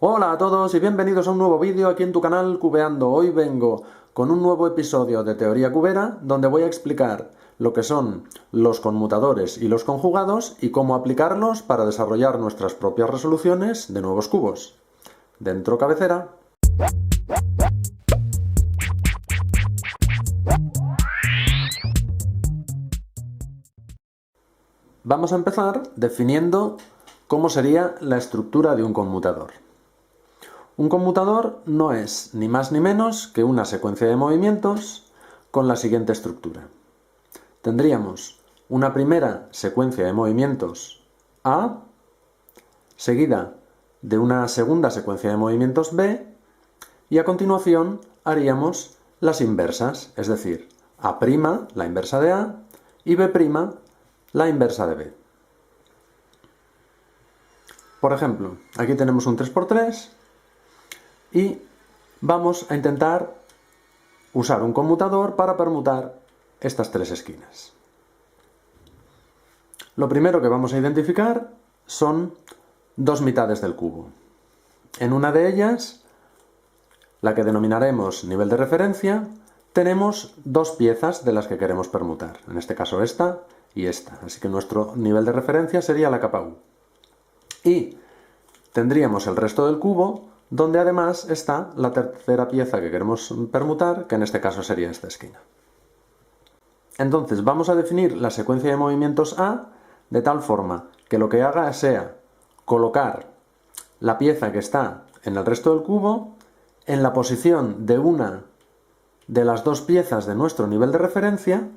Hola a todos y bienvenidos a un nuevo vídeo aquí en tu canal Cubeando. Hoy vengo con un nuevo episodio de Teoría Cubera donde voy a explicar lo que son los conmutadores y los conjugados y cómo aplicarlos para desarrollar nuestras propias resoluciones de nuevos cubos. Dentro cabecera. Vamos a empezar definiendo cómo sería la estructura de un conmutador. Un conmutador no es ni más ni menos que una secuencia de movimientos con la siguiente estructura. Tendríamos una primera secuencia de movimientos A, seguida de una segunda secuencia de movimientos B, y a continuación haríamos las inversas, es decir, A', la inversa de A, y B', la inversa de B. Por ejemplo, aquí tenemos un 3×3 y vamos a intentar usar un conmutador para permutar estas tres esquinas. Lo primero que vamos a identificar son dos mitades del cubo. En una de ellas, la que denominaremos nivel de referencia, tenemos dos piezas de las que queremos permutar, en este caso esta y esta, así que nuestro nivel de referencia sería la capa U. Y tendríamos el resto del cubo, donde además está la tercera pieza que queremos permutar, que en este caso sería esta esquina. Entonces vamos a definir la secuencia de movimientos A de tal forma que lo que haga sea colocar la pieza que está en el resto del cubo en la posición de una de las dos piezas de nuestro nivel de referencia,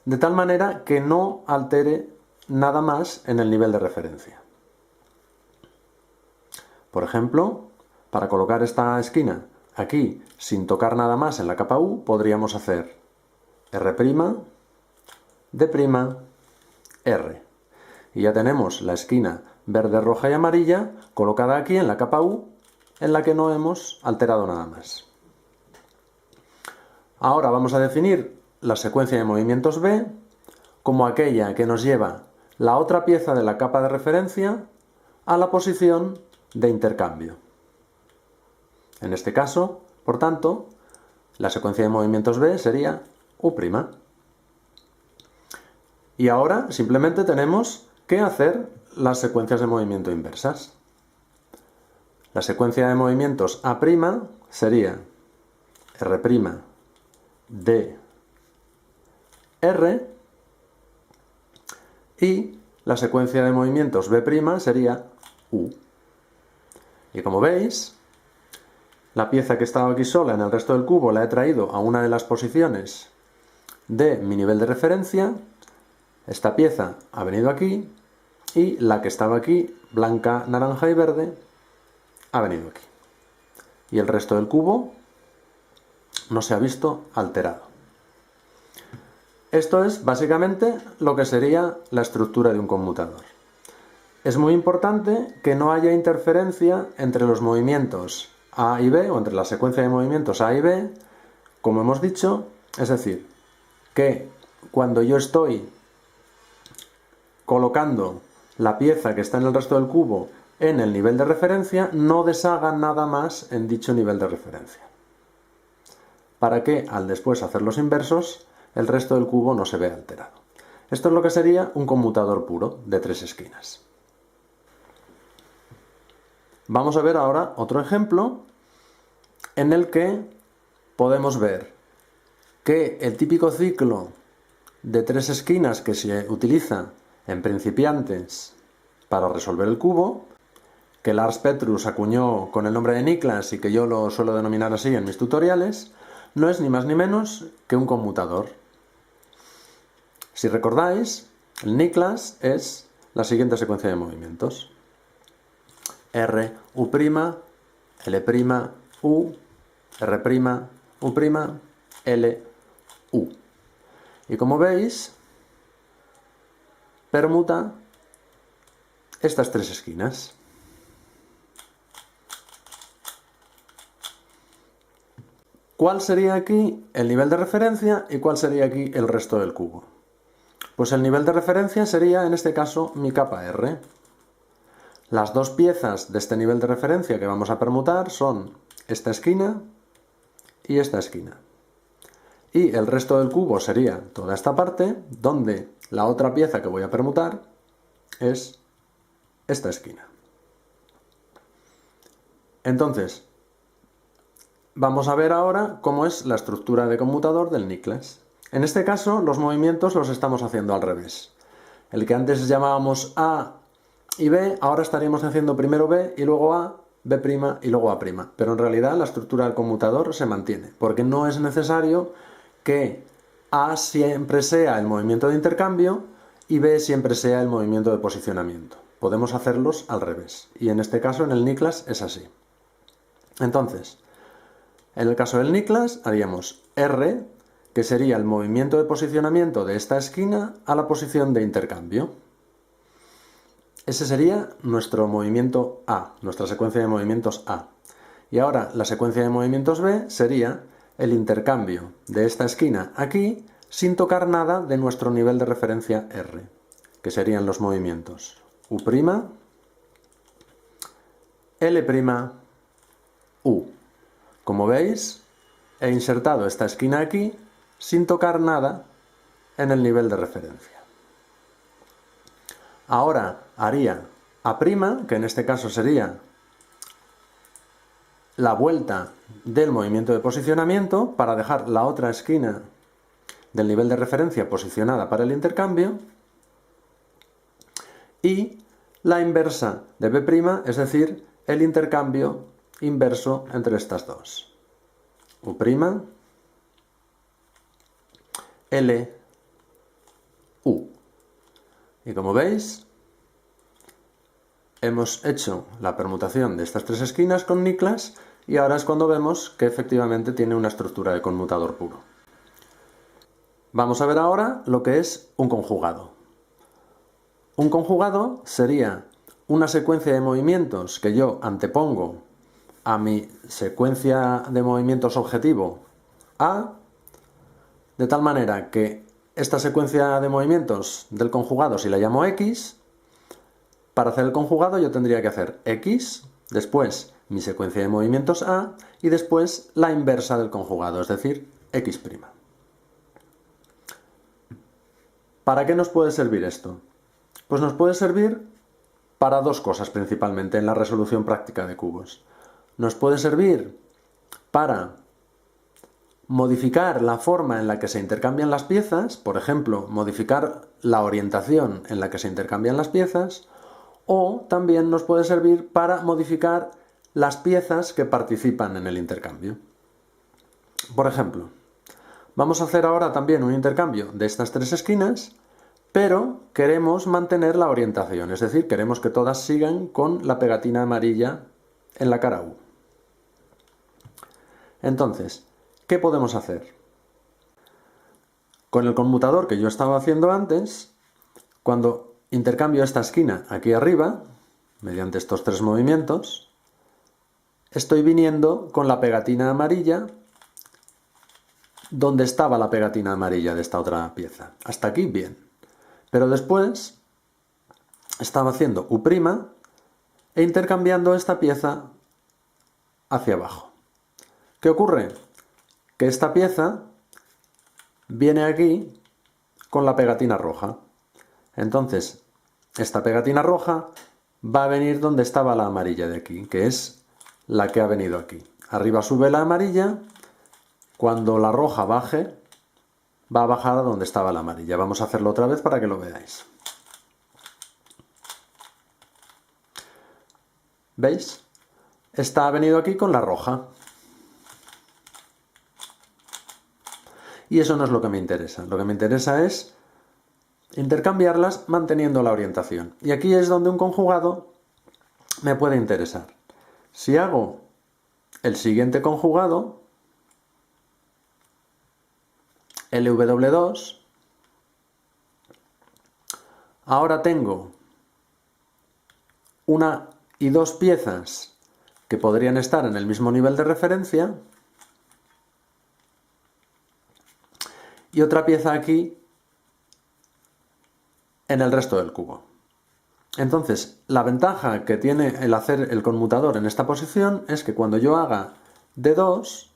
de tal manera que no altere nada más en el nivel de referencia. Por ejemplo, para colocar esta esquina aquí sin tocar nada más en la capa U, podríamos hacer R', D', R. Y ya tenemos la esquina verde, roja y amarilla colocada aquí en la capa U, en la que no hemos alterado nada más. Ahora vamos a definir la secuencia de movimientos B como aquella que nos lleva la otra pieza de la capa de referencia a la posición de intercambio. En este caso, por tanto, la secuencia de movimientos B sería U'. Y ahora simplemente tenemos que hacer las secuencias de movimiento inversas. La secuencia de movimientos A' sería R', D, R, y la secuencia de movimientos B' sería U. Y como veis, la pieza que estaba aquí sola en el resto del cubo la he traído a una de las posiciones de mi nivel de referencia. Esta pieza ha venido aquí y la que estaba aquí, blanca, naranja y verde, ha venido aquí. Y el resto del cubo no se ha visto alterado. Esto es básicamente lo que sería la estructura de un conmutador. Es muy importante que no haya interferencia entre los movimientos A y B, o entre la secuencia de movimientos A y B, como hemos dicho, es decir, que cuando yo estoy colocando la pieza que está en el resto del cubo en el nivel de referencia, no deshaga nada más en dicho nivel de referencia, para que al después hacer los inversos, el resto del cubo no se vea alterado. Esto es lo que sería un conmutador puro de tres esquinas. Vamos a ver ahora otro ejemplo en el que podemos ver que el típico ciclo de tres esquinas que se utiliza en principiantes para resolver el cubo, que Lars Petrus acuñó con el nombre de Niklas y que yo lo suelo denominar así en mis tutoriales, no es ni más ni menos que un conmutador. Si recordáis, el Niklas es la siguiente secuencia de movimientos: R, U', L', U, R', U', L, U. Y como veis, permuta estas tres esquinas. ¿Cuál sería aquí el nivel de referencia y cuál sería aquí el resto del cubo? Pues el nivel de referencia sería, en este caso, mi capa R. Las dos piezas de este nivel de referencia que vamos a permutar son esta esquina y esta esquina. Y el resto del cubo sería toda esta parte, donde la otra pieza que voy a permutar es esta esquina. Entonces, vamos a ver ahora cómo es la estructura de conmutador del Niklas. En este caso, los movimientos los estamos haciendo al revés. El que antes llamábamos A y B, ahora estaríamos haciendo primero B y luego A, B' y luego A'. Pero en realidad la estructura del conmutador se mantiene, porque no es necesario que A siempre sea el movimiento de intercambio y B siempre sea el movimiento de posicionamiento. Podemos hacerlos al revés. Y en este caso, en el Niklas, es así. Entonces, en el caso del Niklas, haríamos R, que sería el movimiento de posicionamiento de esta esquina a la posición de intercambio. Ese sería nuestro movimiento A, nuestra secuencia de movimientos A. Y ahora la secuencia de movimientos B sería el intercambio de esta esquina aquí sin tocar nada de nuestro nivel de referencia R, que serían los movimientos U', L', U. Como veis, he insertado esta esquina aquí sin tocar nada en el nivel de referencia. Ahora haría A', que en este caso sería la vuelta del movimiento de posicionamiento para dejar la otra esquina del nivel de referencia posicionada para el intercambio, y la inversa de B', es decir, el intercambio inverso entre estas dos. U', L, U. Y como veis, hemos hecho la permutación de estas tres esquinas con Niklas y ahora es cuando vemos que efectivamente tiene una estructura de conmutador puro. Vamos a ver ahora lo que es un conjugado. Un conjugado sería una secuencia de movimientos que yo antepongo a mi secuencia de movimientos objetivo A, de tal manera que esta secuencia de movimientos del conjugado, si la llamo X, para hacer el conjugado yo tendría que hacer X, después mi secuencia de movimientos A y después la inversa del conjugado, es decir, X'. ¿Para qué nos puede servir esto? Pues nos puede servir para dos cosas principalmente en la resolución práctica de cubos. Nos puede servir para modificar la forma en la que se intercambian las piezas, por ejemplo, modificar la orientación en la que se intercambian las piezas, o también nos puede servir para modificar las piezas que participan en el intercambio. Por ejemplo, vamos a hacer ahora también un intercambio de estas tres esquinas, pero queremos mantener la orientación, es decir, queremos que todas sigan con la pegatina amarilla en la cara U. Entonces, ¿qué podemos hacer? Con el conmutador que yo estaba haciendo antes, cuando intercambio esta esquina aquí arriba, mediante estos tres movimientos, estoy viniendo con la pegatina amarilla donde estaba la pegatina amarilla de esta otra pieza. Hasta aquí bien. Pero después estaba haciendo U' e intercambiando esta pieza hacia abajo. ¿Qué ocurre? Que esta pieza viene aquí con la pegatina roja. Entonces, esta pegatina roja va a venir donde estaba la amarilla de aquí, que es la que ha venido aquí. Arriba sube la amarilla, cuando la roja baje, va a bajar a donde estaba la amarilla. Vamos a hacerlo otra vez para que lo veáis. ¿Veis? Esta ha venido aquí con la roja. Y eso no es lo que me interesa. Lo que me interesa es intercambiarlas manteniendo la orientación. Y aquí es donde un conjugado me puede interesar. Si hago el siguiente conjugado, LW2, ahora tengo una y dos piezas que podrían estar en el mismo nivel de referencia y otra pieza aquí en el resto del cubo. Entonces, la ventaja que tiene el hacer el conmutador en esta posición es que cuando yo haga D2,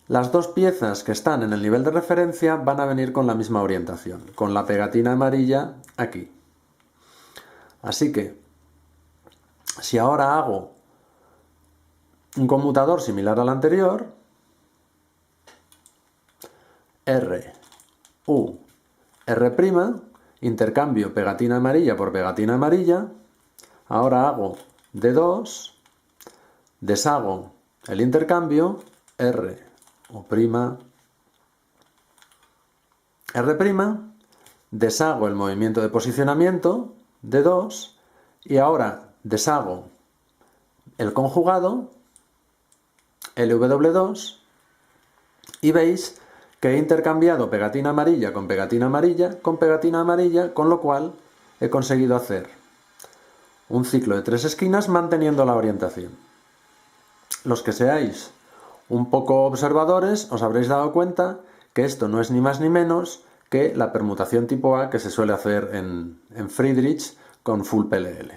las dos piezas que están en el nivel de referencia van a venir con la misma orientación, con la pegatina amarilla aquí. Así que, si ahora hago un conmutador similar al anterior, R, U, R', intercambio pegatina amarilla por pegatina amarilla, ahora hago D2, deshago el intercambio, R, U', R', deshago el movimiento de posicionamiento, D2, y ahora deshago el conjugado, LW2, y veis que he intercambiado pegatina amarilla con pegatina amarilla con pegatina amarilla, con lo cual he conseguido hacer un ciclo de 3 esquinas manteniendo la orientación. Los que seáis un poco observadores os habréis dado cuenta que esto no es ni más ni menos que la permutación tipo A que se suele hacer en Friedrich con full PLL.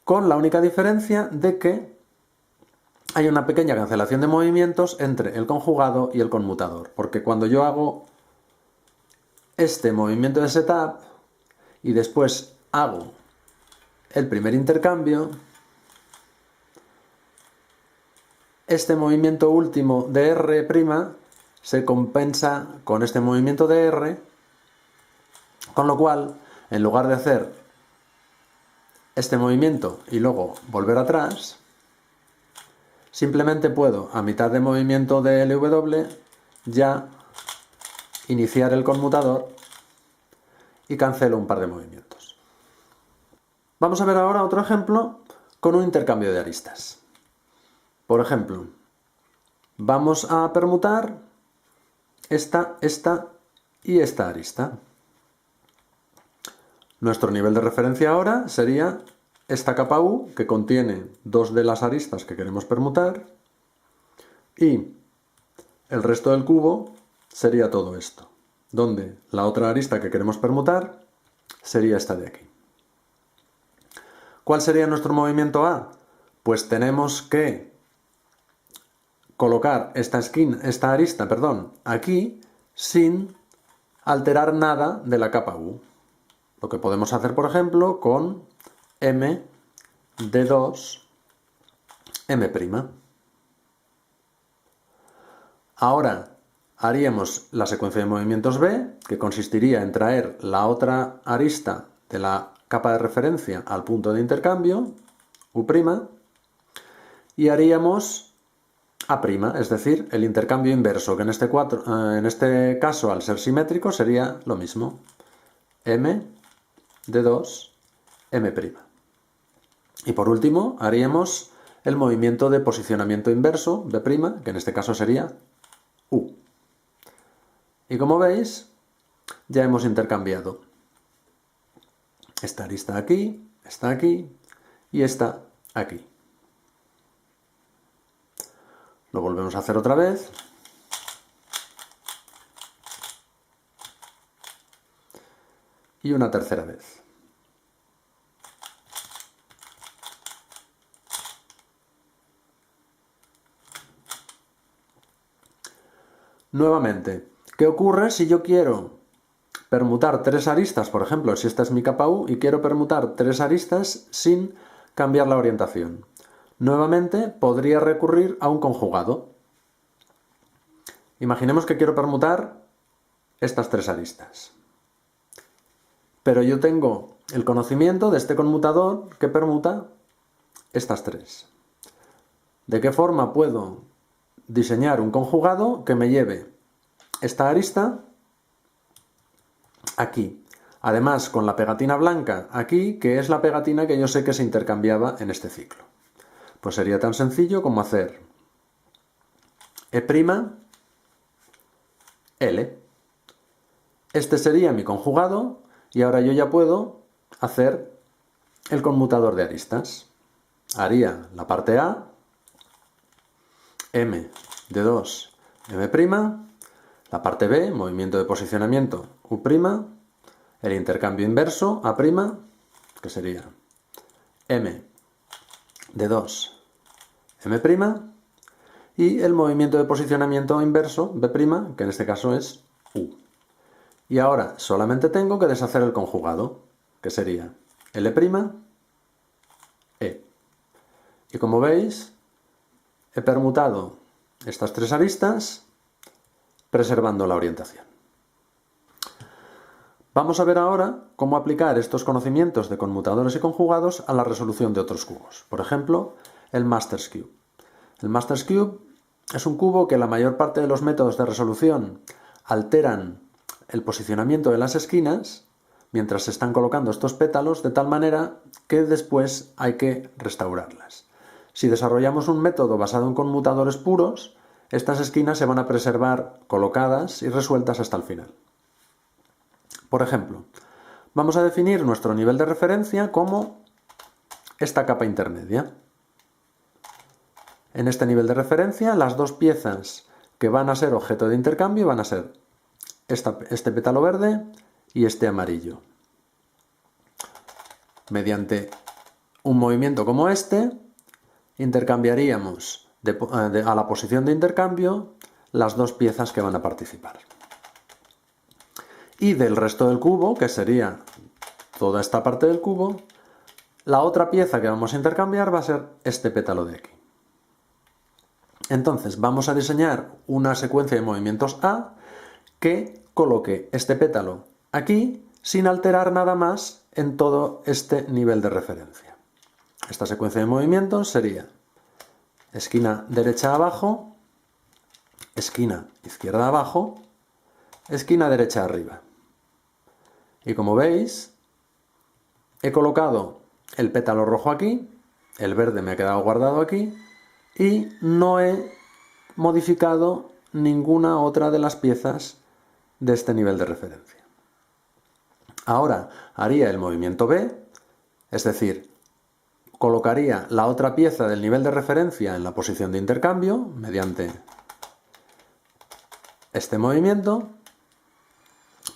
Con la única diferencia de que hay una pequeña cancelación de movimientos entre el conjugado y el conmutador, porque cuando yo hago este movimiento de setup y después hago el primer intercambio, este movimiento último de R' se compensa con este movimiento de R, con lo cual, en lugar de hacer este movimiento y luego volver atrás, simplemente puedo, a mitad de movimiento de LW, ya iniciar el conmutador y cancelo un par de movimientos. Vamos a ver ahora otro ejemplo con un intercambio de aristas. Por ejemplo, vamos a permutar esta y esta arista. Nuestro nivel de referencia ahora sería esta capa U, que contiene dos de las aristas que queremos permutar, y el resto del cubo sería todo esto, donde la otra arista que queremos permutar sería esta de aquí. ¿Cuál sería nuestro movimiento A? Pues tenemos que colocar esta arista, aquí sin alterar nada de la capa U. Lo que podemos hacer, por ejemplo, con M de 2 M'. Ahora haríamos la secuencia de movimientos B, que consistiría en traer la otra arista de la capa de referencia al punto de intercambio, U', y haríamos A', es decir, el intercambio inverso, que en este caso, al ser simétrico, sería lo mismo. M de 2 M'. Y por último, haríamos el movimiento de posicionamiento inverso, B', que en este caso sería U. Y como veis, ya hemos intercambiado esta arista aquí y esta aquí. Lo volvemos a hacer otra vez. Y una tercera vez. Nuevamente, ¿qué ocurre si yo quiero permutar tres aristas? Por ejemplo, si esta es mi capa U y quiero permutar tres aristas sin cambiar la orientación. Nuevamente, podría recurrir a un conjugado. Imaginemos que quiero permutar estas tres aristas. Pero yo tengo el conocimiento de este conmutador que permuta estas tres. ¿De qué forma puedo diseñar un conjugado que me lleve esta arista aquí? Además, con la pegatina blanca aquí, que es la pegatina que yo sé que se intercambiaba en este ciclo. Pues sería tan sencillo como hacer E', L. Este sería mi conjugado y ahora yo ya puedo hacer el conmutador de aristas. Haría la parte A, M de 2 M', la parte B, movimiento de posicionamiento U', el intercambio inverso A', que sería M de 2 M', y el movimiento de posicionamiento inverso B', que en este caso es U. Y ahora solamente tengo que deshacer el conjugado, que sería L', E. Y como veis, he permutado estas tres aristas preservando la orientación. Vamos a ver ahora cómo aplicar estos conocimientos de conmutadores y conjugados a la resolución de otros cubos. Por ejemplo, el Masters Cube. El Masters Cube es un cubo que la mayor parte de los métodos de resolución alteran el posicionamiento de las esquinas mientras se están colocando estos pétalos de tal manera que después hay que restaurarlas. Si desarrollamos un método basado en conmutadores puros, estas esquinas se van a preservar colocadas y resueltas hasta el final. Por ejemplo, vamos a definir nuestro nivel de referencia como esta capa intermedia. En este nivel de referencia, las dos piezas que van a ser objeto de intercambio van a ser este pétalo verde y este amarillo. Mediante un movimiento como este, intercambiaríamos a la posición de intercambio las dos piezas que van a participar. Y del resto del cubo, que sería toda esta parte del cubo, la otra pieza que vamos a intercambiar va a ser este pétalo de aquí. Entonces vamos a diseñar una secuencia de movimientos A que coloque este pétalo aquí sin alterar nada más en todo este nivel de referencia. Esta secuencia de movimientos sería esquina derecha abajo, esquina izquierda abajo, esquina derecha arriba. Y como veis, he colocado el pétalo rojo aquí, el verde me ha quedado guardado aquí y no he modificado ninguna otra de las piezas de este nivel de referencia. Ahora haría el movimiento B, es decir, colocaría la otra pieza del nivel de referencia en la posición de intercambio mediante este movimiento.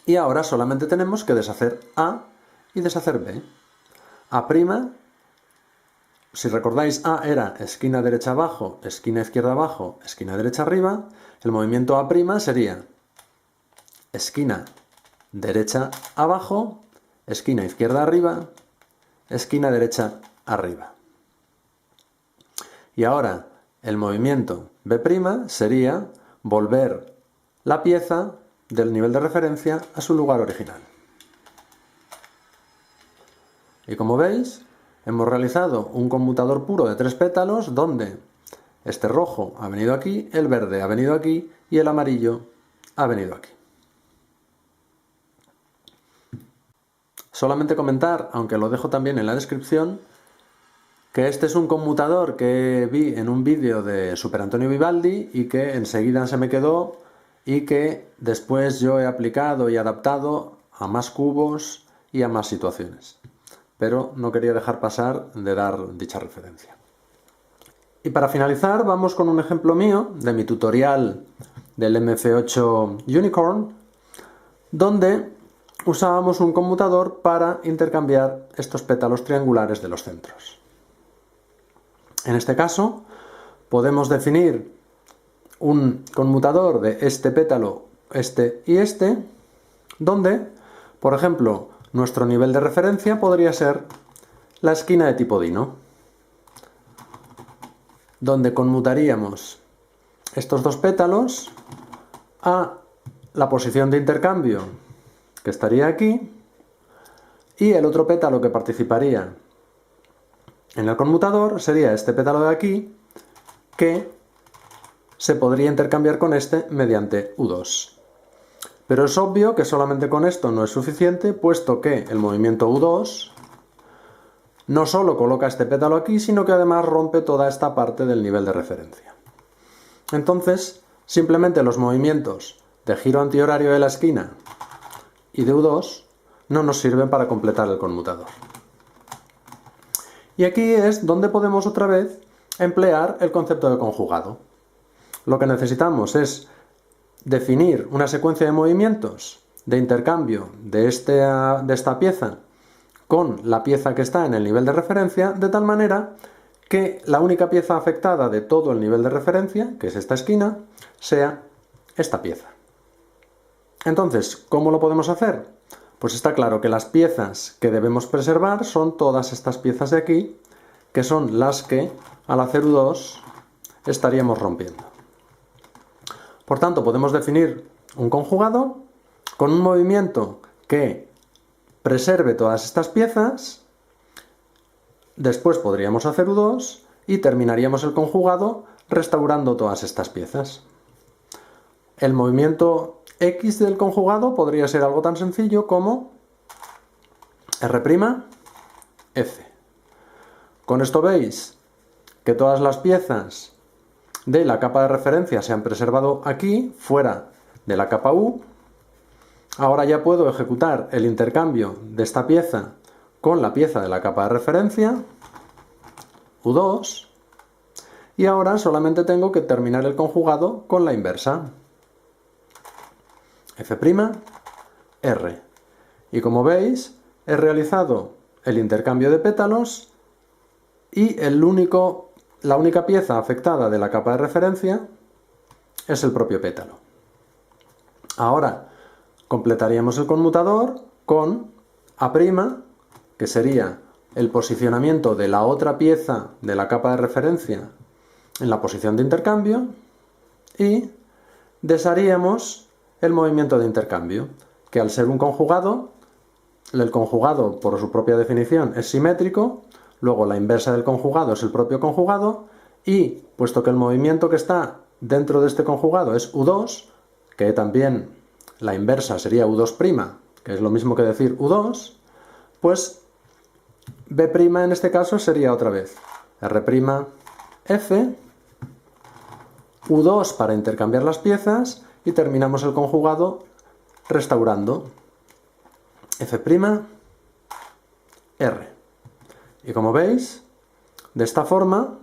Y ahora solamente tenemos que deshacer A y deshacer B. A', si recordáis, A era esquina derecha abajo, esquina izquierda abajo, esquina derecha arriba. El movimiento A' sería esquina derecha abajo, esquina izquierda arriba, esquina derecha arriba. Y ahora el movimiento B' sería volver la pieza del nivel de referencia a su lugar original. Y como veis, hemos realizado un conmutador puro de tres pétalos donde este rojo ha venido aquí, el verde ha venido aquí y el amarillo ha venido aquí. Solamente comentar, aunque lo dejo también en la descripción, que este es un conmutador que vi en un vídeo de Super Antonio Vivaldi y que enseguida se me quedó y que después yo he aplicado y adaptado a más cubos y a más situaciones. Pero no quería dejar pasar de dar dicha referencia. Y para finalizar vamos con un ejemplo mío de mi tutorial del MC8 Unicorn, donde usábamos un conmutador para intercambiar estos pétalos triangulares de los centros. En este caso podemos definir un conmutador de este pétalo, este y este, donde, por ejemplo, nuestro nivel de referencia podría ser la esquina de tipo Dino, donde conmutaríamos estos dos pétalos a la posición de intercambio, que estaría aquí, y el otro pétalo que participaría en el conmutador sería este pétalo de aquí, que se podría intercambiar con este mediante U2. Pero es obvio que solamente con esto no es suficiente, puesto que el movimiento U2 no solo coloca este pétalo aquí, sino que además rompe toda esta parte del nivel de referencia. Entonces, simplemente los movimientos de giro antihorario de la esquina y de U2 no nos sirven para completar el conmutador. Y aquí es donde podemos otra vez emplear el concepto de conjugado. Lo que necesitamos es definir una secuencia de movimientos de intercambio de esta pieza con la pieza que está en el nivel de referencia, de tal manera que la única pieza afectada de todo el nivel de referencia, que es esta esquina, sea esta pieza. Entonces, ¿cómo lo podemos hacer? Pues está claro que las piezas que debemos preservar son todas estas piezas de aquí, que son las que al hacer U2 estaríamos rompiendo. Por tanto, podemos definir un conjugado con un movimiento que preserve todas estas piezas. Después podríamos hacer U2 y terminaríamos el conjugado restaurando todas estas piezas. El movimiento X del conjugado podría ser algo tan sencillo como R', F. Con esto veis que todas las piezas de la capa de referencia se han preservado aquí, fuera de la capa U. Ahora ya puedo ejecutar el intercambio de esta pieza con la pieza de la capa de referencia, U2, y ahora solamente tengo que terminar el conjugado con la inversa, F', R. Y como veis, he realizado el intercambio de pétalos y la única pieza afectada de la capa de referencia es el propio pétalo. Ahora completaríamos el conmutador con A', que sería el posicionamiento de la otra pieza de la capa de referencia en la posición de intercambio, y desharíamos el movimiento de intercambio, que al ser un conjugado, el conjugado por su propia definición es simétrico, luego la inversa del conjugado es el propio conjugado, y puesto que el movimiento que está dentro de este conjugado es U2, que también la inversa sería U2', que es lo mismo que decir U2, pues B' en este caso sería otra vez R', F, U2 para intercambiar las piezas y terminamos el conjugado restaurando F', R. Y como veis, de esta forma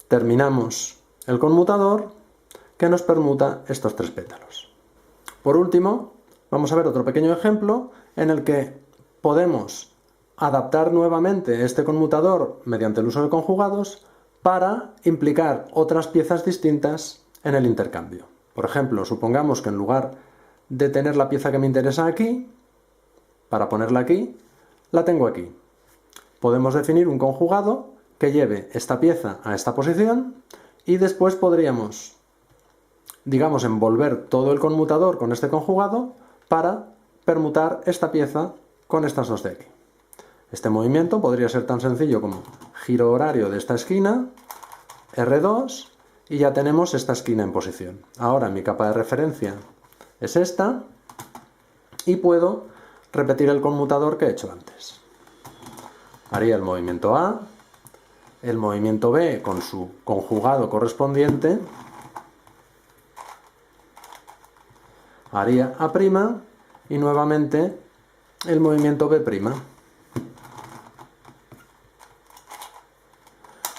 terminamos el conmutador que nos permuta estos tres pétalos. Por último, vamos a ver otro pequeño ejemplo en el que podemos adaptar nuevamente este conmutador mediante el uso de conjugados para implicar otras piezas distintas en el intercambio. Por ejemplo, supongamos que en lugar de tener la pieza que me interesa aquí, para ponerla aquí, la tengo aquí. Podemos definir un conjugado que lleve esta pieza a esta posición y después podríamos, digamos, envolver todo el conmutador con este conjugado para permutar esta pieza con estas dos de aquí. Este movimiento podría ser tan sencillo como giro horario de esta esquina, R2, y ya tenemos esta esquina en posición. Ahora mi capa de referencia es esta y puedo repetir el conmutador que he hecho antes. Haría el movimiento A, el movimiento B con su conjugado correspondiente, haría A' y nuevamente el movimiento B'.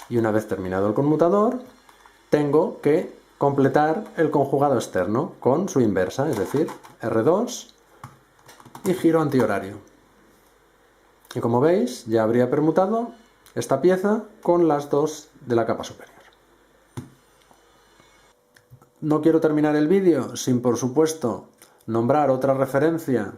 Y una vez terminado el conmutador, tengo que completar el conjugado externo con su inversa, es decir, R2 y giro antihorario. Y como veis, ya habría permutado esta pieza con las dos de la capa superior. No quiero terminar el vídeo sin, por supuesto, nombrar otra referencia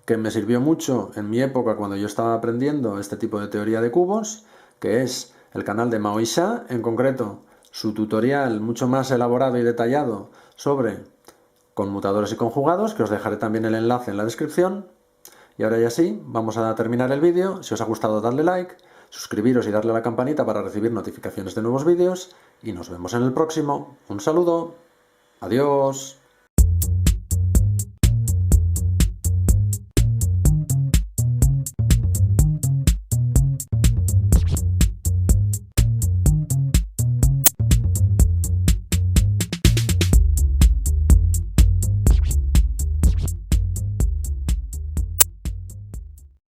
que me sirvió mucho en mi época cuando yo estaba aprendiendo este tipo de teoría de cubos, que es el canal de Mao Isha, en concreto su tutorial mucho más elaborado y detallado sobre conmutadores y conjugados, que os dejaré también el enlace en la descripción. Y ahora ya sí, vamos a terminar el vídeo. Si os ha gustado, dadle like, suscribiros y darle a la campanita para recibir notificaciones de nuevos vídeos, y nos vemos en el próximo. Un saludo, adiós.